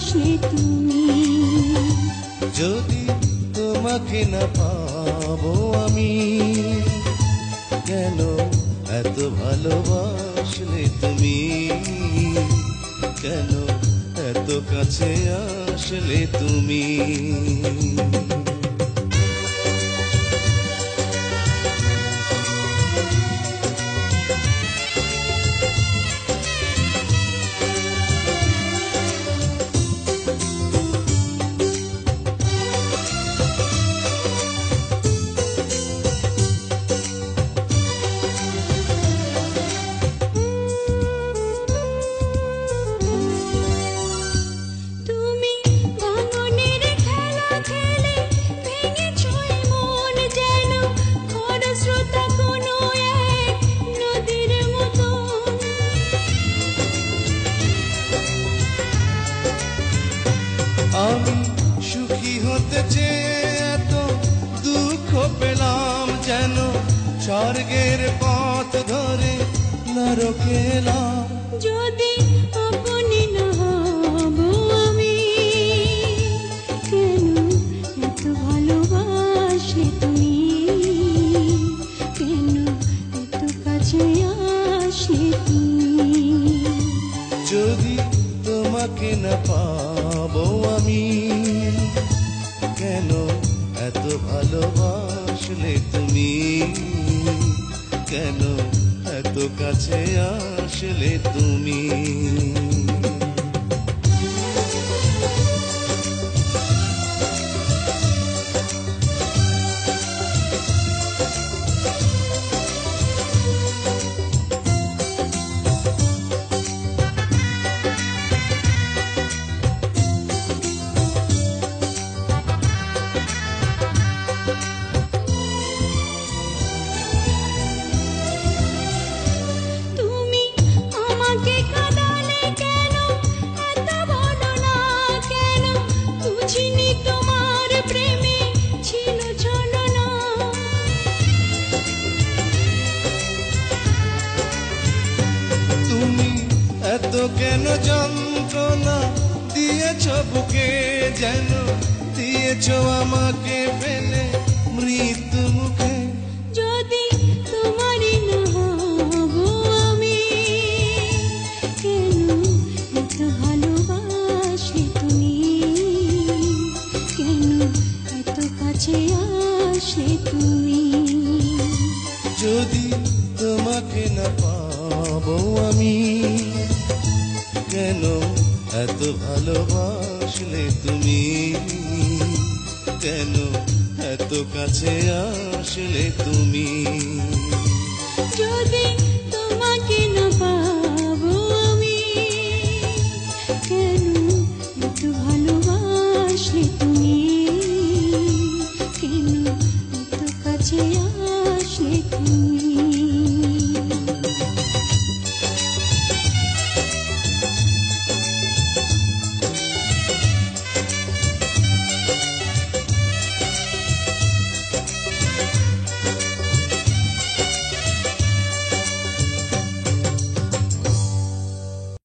আসলে তুমি। যদি তোমাকে না পাবো আমি, কেন এত ভালোবাসলে তুমি, কেন এত কাছে আসলে তুমি। আমি সুখী হতে চেয়ে এত দুঃখ পেলাম, যেন স্বর্গের পথ ধরে নরকে এলাম। যদি আপনি না হব আমি, কেন এত ভালোবাসলে তুমি, কেন এত কাছে আসলে তুমি। যদি তোমাকে না পাবো আমি, কেন এত ভালোবাসলে তুমি, কেন এত কাছে আসলে তুমি। এত কেন যন্ত্রণা দিয়েছ বুকে, যেন দিয়েছ আমাকে ফেলে মৃত্যু মুখে। যদি তোমারই না হব আমি, কেন এত ভালোবাসলে তুমি, কেন এত কাছে আসলে তুমি। যদি তোমাকে না পাবো আমি, কেন এত ভালোবাসলে তুমি, কেন এত কাছে আসলে তুমি। যদি তোমাকে না পাবো আমি, কেন এত ভালোবাসলে তুমি, কেন এত কাছে আসলে তুমি।